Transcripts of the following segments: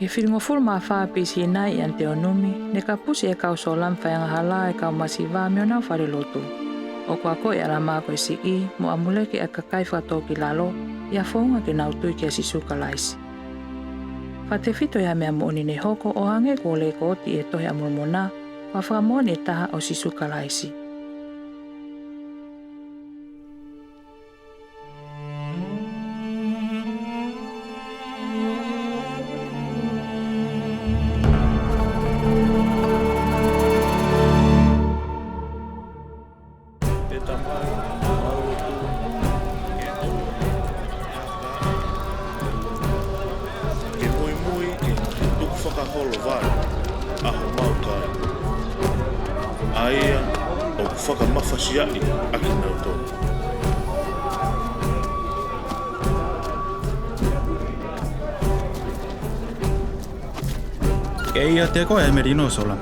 E whiringofuru maa whaapisi nai i ante onumi, ne ka pusi e kau solam whaianga hala e kau masiva me o nau whare lotu. O kua koe ala maa koe si I, mo amuleke e kakai whatoki lalo, ia whaunga ke nau tui kia sisuka laisi. Whate whito ia mea mooni ne hoko o hange ko le ko oti e tohe amulmona, wa whakamoni e taha o sisuka laisi. Whakaholo vare, aho maukai. Aia, o whakamawhasiai aki nau tō. Keia te koe e merino sola.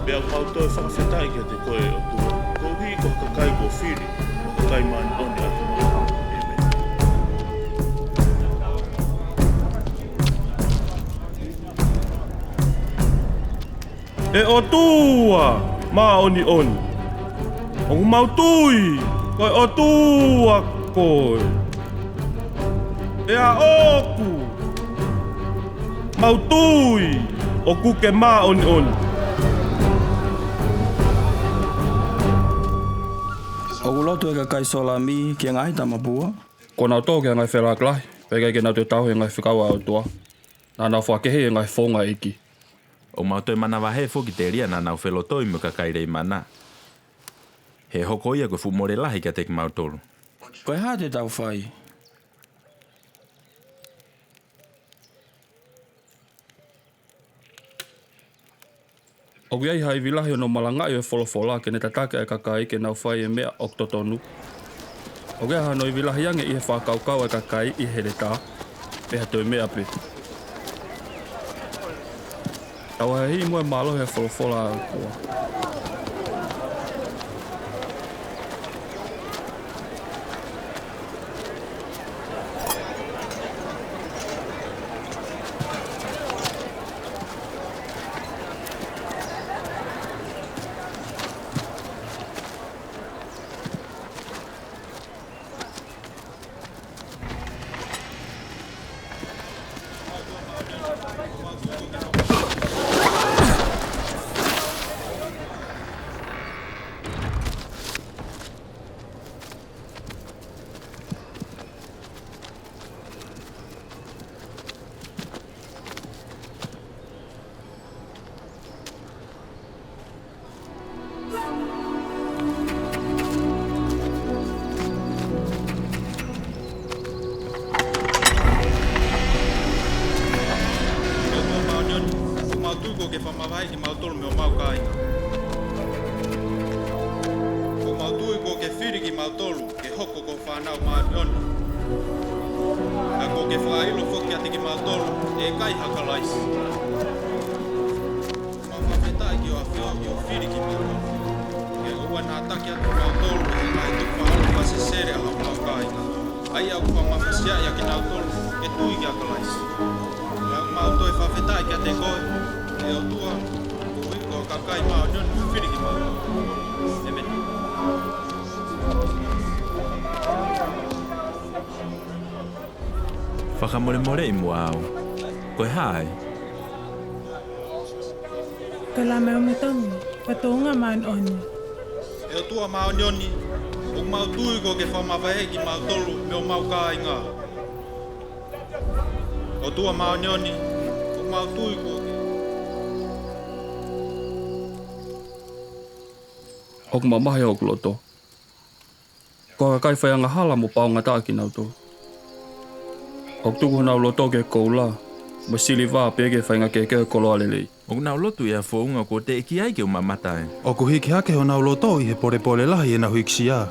Pea mauto e whakawhetai kia te koe o tua. Ko hi ko kakai ko whiri, o kakai mani oni aki nau. E o tua, ma oni oni. O mautui, koe o tua koe. E a oku. Mautui, o kuke ma oni oni. O kulotu e ka kai sola mi kia ngai tamapua. Ko nau tō kia ngai whelak lai, peke ke nau te tau he ngai whikaua au tua. Nā nau whakehe e ngai whonga iki. O mautoi mana wahe foki te ria na nau whelotoi mo ka kairei mana. He hoko ia koe fumore lahi ka teki mautolu. Koe hā te tau whai. O kiai hai vilahi o no malangai o e wholofola ke ne tatake e kakai ke nau whai e mea oktotonu. O kia hanoi vilahi ange I he whakaukau e kakai I he reta, peha toi mea pe. Tau hei moe malo he wholofola au kua. Ke whamawai ki mautolu me o maukainga. Ko mautui ko ke whiri ki mautolu, ke hoko ko whanau maanioni. Ka ko ke whailo whoki ati ki mautolu, e kai hakalaisi. Mawhawhetai ki o awhio ki o whiri ki mautolu. Ke ua nā taki ati mautolu, e kai tuku whaalo whase sere a hau maukainga. Ai au whamawhasiai a ki mautolu, ke tui ki hakalaisi. Lau mautoi whawhetai ki ate koe, e o tua, ko kakai maa nyon, whiriki maa. E meni. Whakamore I mua au. Koe hai. Ka la mea me tangu, ka tōnga maan oni. E o tua maa nyoni, o mau tui ko ke whamawhahe ki mau tolu me o mau kāinga. O tua maa nyoni, o mau tui ko ke. O kuma mahi o kuloto. Ko ka kai whaianga hala mo paonga tāki nau tō. O tuku nau loto ke koula, ma sili wā peke whainga ke keo koloa lelei. O nau lotu ia whaunga ko te iki ai ke o mamatai. O ku hiki hake ho nau loto I he pore lahi e na huiksi a.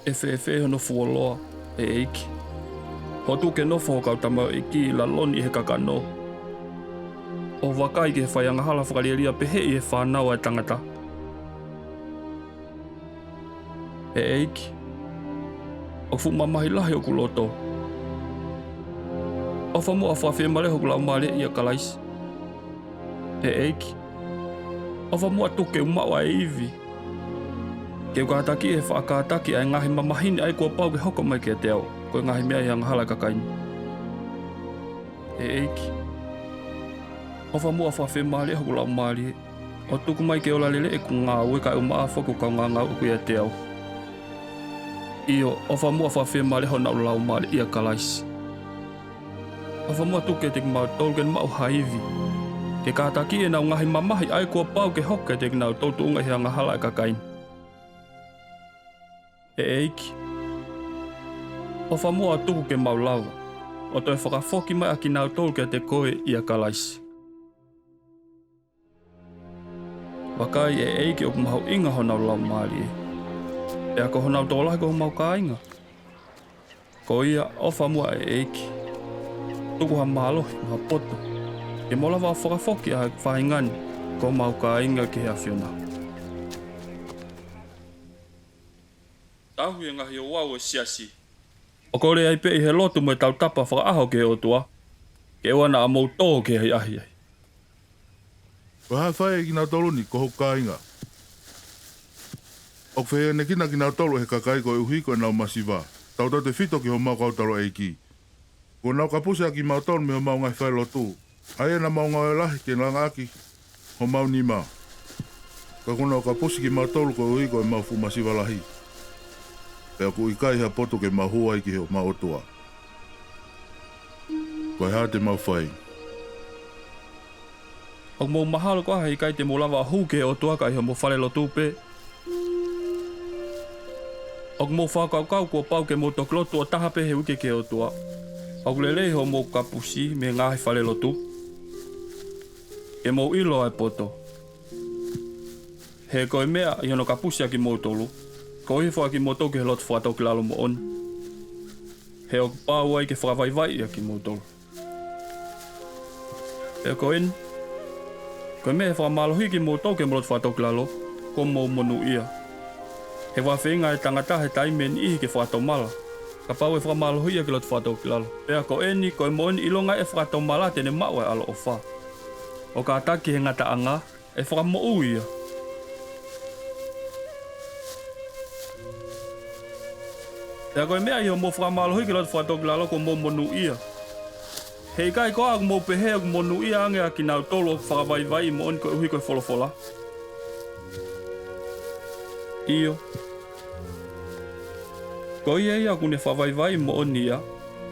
E whe hono fuoloa, e eiki. Ho tu ke nofo ho kautama iki la loni he kakano. O wakai ke whaianga hala whakarieria pehe I he whanau ai tangata. E eiki. O fu mamahi lahi o kuloto. Ofa mua whawhia male hoku lau male ia kalaisi. E eiki. Ofa mua tuke umawa e iwi. Ke ukataki e whaakataki ai ngahi mamahini ai kua pau ke hoko mai ke te au. Koe ngahi mea i anga hala kakaini. E eiki. Ofa mua whawhia male hoku lau male. O tuku mai ke ola lele e ku ngā ue kai umaa whaku kau ngā ngau uku ia te au. Iyo, ofa mua whawhia male hona lau male ia kalaisi. Ofa mua tuke te mau tolu ken mau haivi. Ke kātaki e nau ngahi mamahi ai kua pau ke hoke te nau tolu tuunga hi anga hala e kakaini. E eiki. Ofa mua tuku ke mau lawa. O toi whakafoki mai aki nau tolu ke te koe ia kalaisi. Wakai e eiki o kumahau inga honau lau maali e. E ako honau tōlahi ko mau ka inga. Ko ia ofa mua e eiki. Tuku ha mahalohi maha poto. E mola wa whakafoki a whahingani ko mau ka inga ki hea whiona. Tahu e ngahi o wau e siasi. O kore ai pe i he lotu me tau tapa whakaaho ke o tua. Ke wana a mou tō ke hei ahi ai. Waha whae ki nā tolu ni ko hoka inga. O whea ne kina ki nā tolu he kakai ko e uhi ko e nau masiwa. Tau tau te whito ki ho mau kau talo eiki. Ko nau ka puse aki mau tolu me ho mau ngai whae lotu. Ai e na mau ngau e lahi ke langa aki ho mau ni mau. Ka kona o ka puse ki mau tolu ko e uhi ko e mau fu masiwa lahi. Pea ku ikai hea poto ke mau hua ki ho mau otua. Ko e haa te mau whae. O mō mahalo koha hei kai te mō lawa huke o tuaka iho mō whare lo tūpe. O mō whakaukau kua pau ke mō toklotu o tahape he uke ke o tua. O lele iho mō kapusi me ngahi whare lo tū. Ke mō ilo ai poto. He koe mea iho no kapusi aki mō tolu. Ko hifo aki mō toke he lotu whatau ki lalo mō on. He o pāu ai ke whakawaiwai aki mō tolu. He ko en. Koe me he whakamalohi ki mō tau ke mō lotu whatau ki lalo, ko mō monu ia. He whawhenga e tangata he taimen ihi ke whatau mala. Ka pau e whakamalohi ia ki lotu whatau ki lalo. Pea ko eni, koe mo eni ilonga e whatau mala tene maua e alo o wha. O ka ataki he ngata anga, e whakamo ui ia. Pea koe mea iho mō whakamalohi ki lotu whatau ki lalo, ko mō monu ia. Hei kai koa aku mō pehe aku monu ia ange aki nau tolo whakawaiwai mo oni koe uhi koe wholofola. Iyo. Ko ia ia aku ne whawaiwai mo oni ia.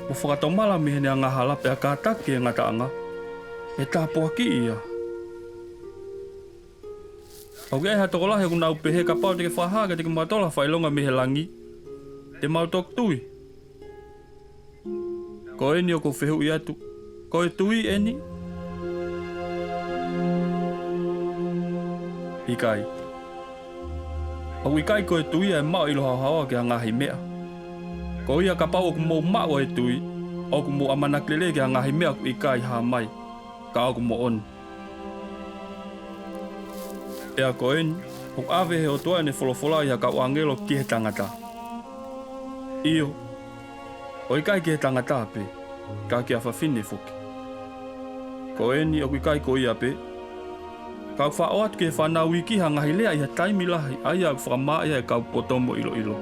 Mo whakatomala mihe ne anga hala pea kātaki e ngata anga. E tāpua ki ia. Au ke eha tokolahi aku nau pehe ka pau teke whahaga teke matola whailonga mihe langi. Te mau tok tui. Ko eni o ko whehu i atu. Ko e tui eni? Ikai. O ikai ko e tui e mao ilo hawa ke a ngahi mea. Ko ia ka pau o ku mō mao e tui. O ku mō amanaklele ke a ngahi mea ku ikai ha mai. Ka o ku mō on. Ea ko eni. O ave he o toa ne wholofola i haka o angelo ki he tangata. Iyo. O ikai ki he tangata pe. Ka ki a whawhine fuki. Ko eni o kai ko ia pe. Kau whao atu ke whanau iki ha ngahi lea i ha taimi lahi ai au whakamā ia e kau potomo ilo ilo.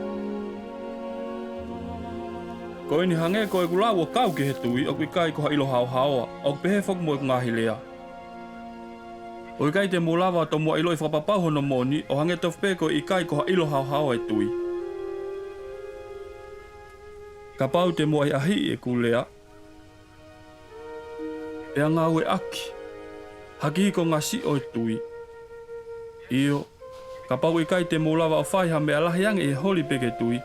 Ko eni hange ko e kulau o kau ke he tui o kai ko ha ilo hao haoa o pehe whak mo e ngahi lea. O kai te molawa to mo ilo i whapapau hono moni o hange tof pe ko i kai ko ha ilo hao haoa e tui. Ka pau te mo ai ahi e kulea. E anga ue aki. Haki ko ngasi o tui. Iyo. Ka pau i kai te molawa o whaiha me alahi ange e holi peke tui.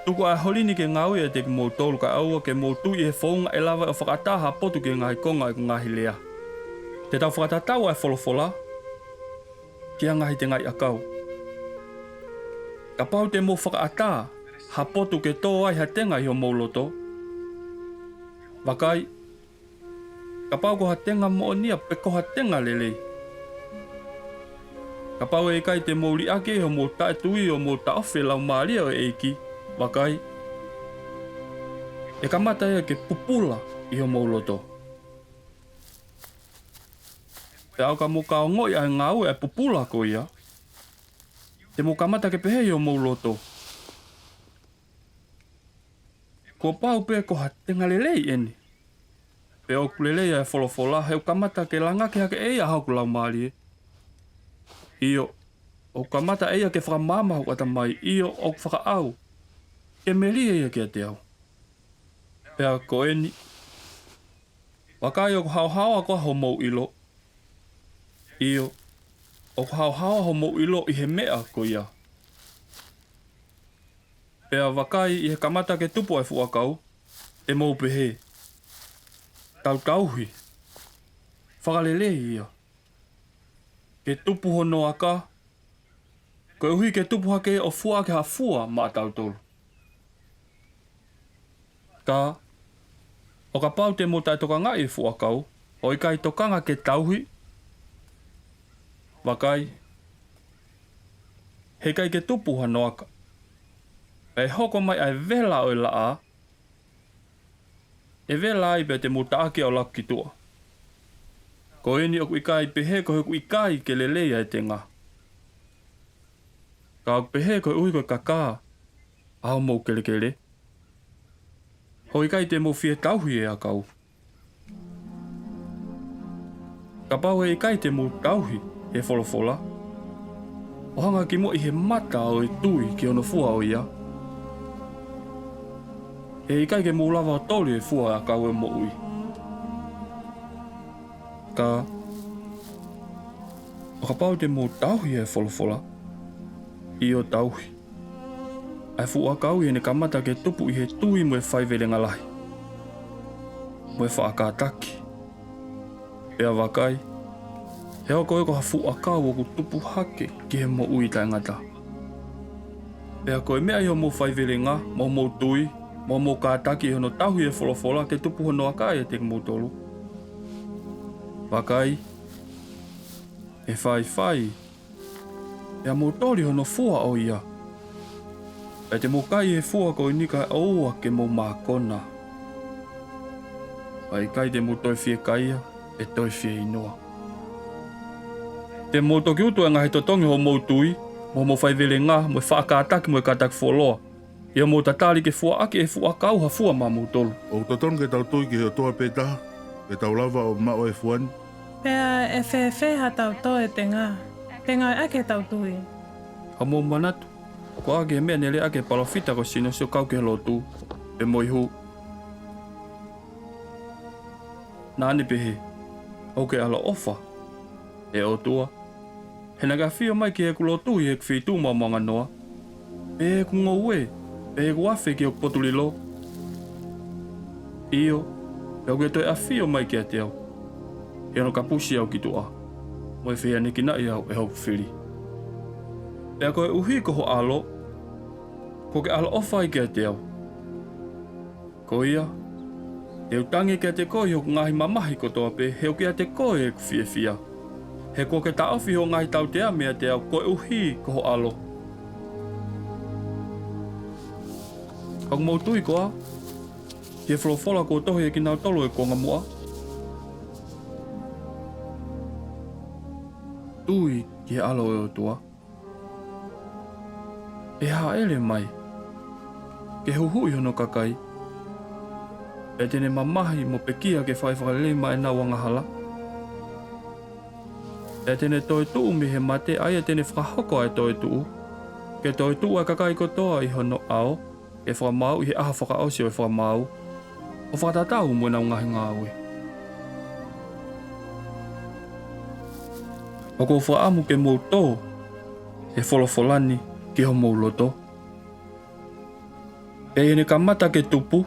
Tuku a holi ni ke ngau e te ki mō tolu ka aua ke mō tui e whaunga e lawa o whakataha potu ke ngahi konga e ku ngahi lea. Te tau whakatatau e wholofola. Ki a ngahi te ngai akau. Ka pau te mō whakata. Ha potu ke tō ai ha tenga i ho mō loto. Wakai. Ka pau ko ha tenga mo nia pe ko ha tenga lele. Ka pau e kai te mouri ake ho mo ta tui o mo ta ofe lau maria o eiki. Wakai. e kamata ia ke pupula i ho mauloto. Pe au ka muka o ngoi ai ngau e pupula ko ia. Te mo kamata ke pehe i ho mauloto. Ko pau pe ko ha tenga lelei eni. Pe o kulelei ai wholofola heu kamata ke langa ke hake eia hau kulau maari e. Io, o kamata eia ke whakamama hau ata mai, io o whaka au. Ke meri eia ke te au. Pea ko eni. Wakai o hau hawa ko ho mau ilo. Io, o hau hawa ho mau ilo i he mea ko ia. Pea wakai i he kamata ke tupo e fuakau, e mau pehe. Tau tauhi. Whakalele ia. Ke tupu hono aka. Ko uhi ke tupu hake o fua ke ha fua maa tau tolu. Ka. O ka pau te mo tai toka ngai e fuakau. O i kai tokanga ke tauhi. Wakai. He kai ke tupu hono aka. E hoko mai ai vela o la a. E vela ai be te mo taake o laki tua. Ko eni o ikai pehe ko heku ikai ke lelei ai te ngā. Ka o pehe ko ui ko kaka. Aho mou kele kele. Ho ikai te mo fie tauhi e a kau. Ka pau e ikai te mo tauhi e wholofola. O hanga ki mo i he mata o e tui ki ono fua o ia. E ikai ke mo lava o toli e fua a kau e mo ui. Ka. O ka pau te mo tauhi e wholofola. I o tauhi. Ai fua kau i ne kamata ke tupu i he tui mo e whaiverenga lahi. Mo e whaakataki. Pea wakai. He o koe ko ha fua kau o ku tupu hake ki he mo ui tai ngata. Pea koe mea i o mo whaiverenga, mo tui, mo kātaki hono tauhi e wholofola ke tupu hono akai e te mo tolu. Wakai. E whai. Ea mo tori hono fua o ia. E te mo kai e fua ko inika oua ke mo mākona. Ai kai te mo toi fie kaia, e toi fie inoa. Te mo toki utu e ngahi totongi ho mo tui, mo whaivele ngā, mo whaakātaki mo e kātaki wholoa. Ia mo tatari ke fua ake e fua kau ha fua mā mo tolu. O taton ke tau tui ke heo toa pētaha, ke tau lava o mao e fuani. Pea e whewhe ha tau to e te ngā. Pengai ake tau tui. Ha mo manatu. Ko ake mea nele ake palawhita ko sino sio kau ke lotu. E moi hu. Nāne pehe. Au ke ala ofa. E o tua. He naga whio mai ki e ku lotu i e kwhi tū mamanga noa. E e ku ngoue. E e ku awhi ki o potulilo. Io. E au ke toi a whio mai ki a te au. E ano ka pusi au ki tua. Mo e whia niki na i au e hau whiri. Pea koe uhi ko ho alo. Ko ke ala ofa i ki a te au. Ko ia. E utangi ki a te koe hoku ngahi mamahi ko toa pe. He o ki a te koe e ku whia. He ko ke ta awhi ho ngahi tau te a mea te au. Koe uhi ko ho alo. Hau mau tui koa. He wholofola ko tohi e ki nau tolo e konga mua. Tui ki he alo e o tua. E ha ele mai. Ke huhui hono kakai. E tene mamahi mo pekia ke whai whakalei mai na wangahala. E tene toi tuu mi he mate ai e tene whakahoko ai toi tuu. Ke toi tuu ai kakai ko toa i hono ao. E whakamau i he aha whakaosi o e whakamau. O whakatatau mo na ungahi ngāwe. O ko whaamu ke mou tō. E wholofolani ki ho mou loto. E ene ka mata ke tupu.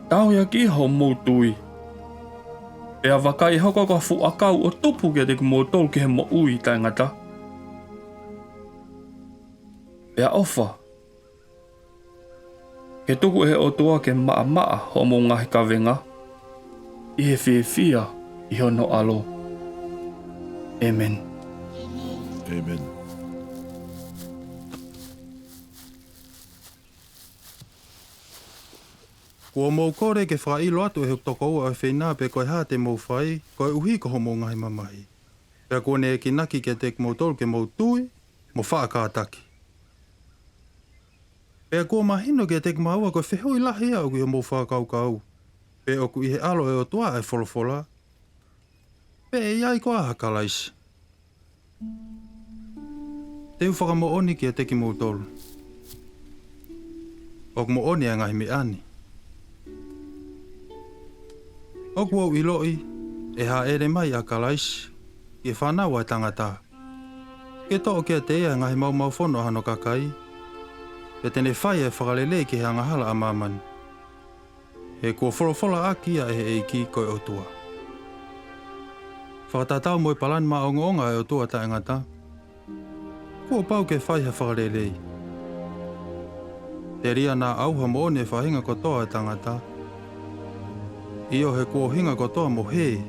Tau ia ki ho mou tui. E a wakai hoko ka fu akau o tupu ke te ku mou tolu ki he mo ui tai ngata. E a ofa. Ke tuku he o tua ke maa ho mou ngahi kawenga. I he whia i hono alo. Amen. Amen. Kua mou kore ke whailo atu e huk toko ua e whenā pe koe hā te mou whai, koe uhi ko homo ngai mamahi. Pea kone e ki naki ke te mou tolu ke mou tui, mo whaakātaki. Pea kua mahino ke te maua koe whehoi lahi au ki ho mou whaakaukau. Pe oku i he alo e o tua e wholofola. Pe e iai koa hakalaisi. Te uwhaka mo oni ki a teki mou tolu. Oku mo oni a ngahi me ani. Oku au iloi e ha ere mai a kalaisi i e whanaua e tangata. Ke to'o kia te ea ngahi mau whono hano kakai. Pe tene whai e whakalele ki he angahala a mamani. He kua wholofola a kia e he eiki koe o tua. Whakatatau mo i palani ma onga e o tua ta engata. Kua pau ke whai ha whakalelei. Te ria nā auha mo one whahinga kotoa e tangata. Io he kua hinga kotoa mo he.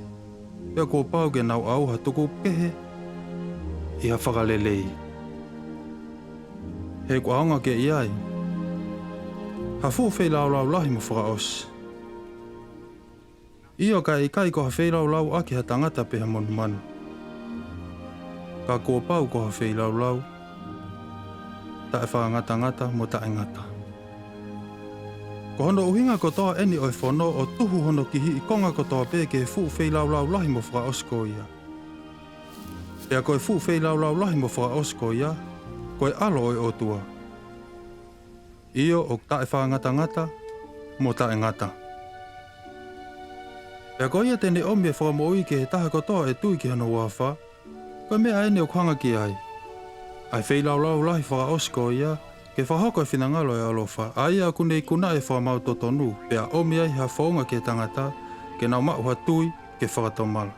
Pea kua pau ke nau auha tuku pehe. I ha whakalelei. He kua aonga ke iai. Ha fuwhi lau lahi mo whakaosi. Io ka i kai ko ha wheilau aki ha tangata peha monu manu. Ka kua pau ko ha wheilau. Ta e whangata mo ta e ngata. Ko hono uhinga kotoa eni oi whono o tuhu hono ki hi i konga kotoa pe ke fu wheilau lahi mo whakaosko ia. Pea koe fu wheilau lahi mo whakaosko ia, koe alo oi o tua. Io o ta e whangata mo ta e ngata. Pea koe ia tene omi e whakamoui ke he taha kotoa e tui ki hano wafa, koe mea ene o kuhanga ki ai. Ai wheilau lahi whakaosko ia, ke whahoko e whinangalo e alofa, aia kune i kuna e whamau totonu, pea omi ai ha whaunga ke tangata, ke nau mau ha tui ke whakatomala.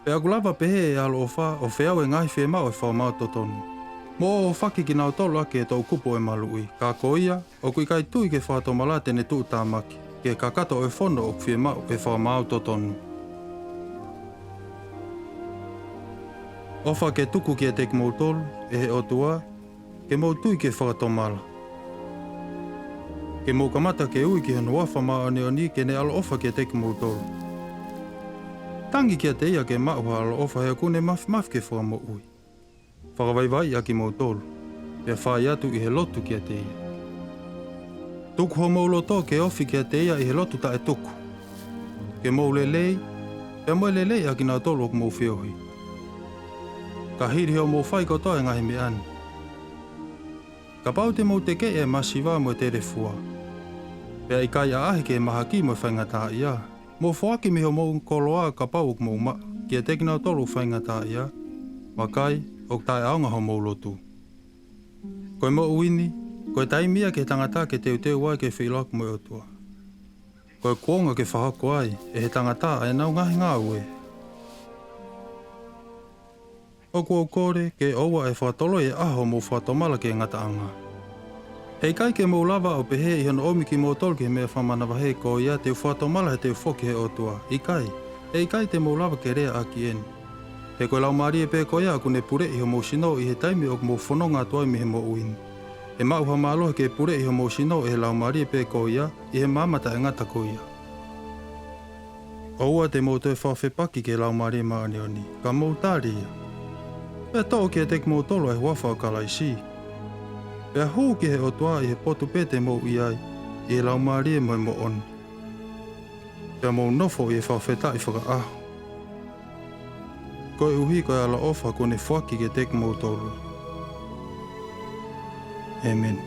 Pea kulava pehe e alofa o whiau e ngahi whe mau e whamau totonu. Mo o whaki ki nau tolu ake e tau kupo e malui, ka koia, o kui kai tui ke whakatomala tene tuu tāmaki, ke kakato e whono o whe mau e whamau totonu. Ofa ke tuku ki e tek mou tolu, e he o tua, ke mou tui ke whakatomala. Ke mou kamata ke ui ki hano wafa maa onioni ke ne alo ofa ke teki mou tolu. Tangi kia te ia ke mauha alo ofa hea kune maf ke whakamo ui. Whakawaivai a ki mou tolu, pia whai atu i he lotu kia te ia. Tuku ho mou loto ke ofi kia te ia i he lotu ta e tuku. Ke mou lelei, pia moe lelei a ki nā tolu o mou whiohi. Ka hiri heo mou whai kotoa e ngahi me ani. Ka pau te mou te ke e masiwa mo te refua. Pea i kai a ahi ke maha ki mo whaingata ia. Mo whaaki miho mou koloa ka pau ok mou ma. Ki e tekina o tolu whaingata ia. Makai, ok tae aonga ho mou lotu. Koe mo uini, koe taimia ke tangata ke teu wai ke whilaku mo e otua. Koe kuonga ke whahako ai, e he tangata e nau ngahi ngā ue. Oku au kore ke oua e whatolo e aho mo whatomala ke ngataanga. Hei kai ke mou lava o pehe i hano omi ki mou tolu ke mea whamanawa hei ko ia te whatomala he te whoki he otua. I kai, hei kai te mou lava ke rea aki eni. He koe lau maari e pe ko ia kune pure i ho mou sino i he taimi o mou whanonga tuai mi he mou uini. He mauha maalohe ke pure i ho mou sino i he lau maari e pe ko ia i he mamata e ngata ko ia. Oua te mou te whawhepaki ke lau maari e maanioni, ka mou tāri ia. Pea tō ki e teki mou tolo e wafa o kalaisi. Pea hū ki he otua i he potu pete mou iai, i he lau maari e mo oni. Pea mou nofo i e whawheta i whakaaho. Koe uhi koe ala ofa kone whaki ke teki mou tolo. Amen.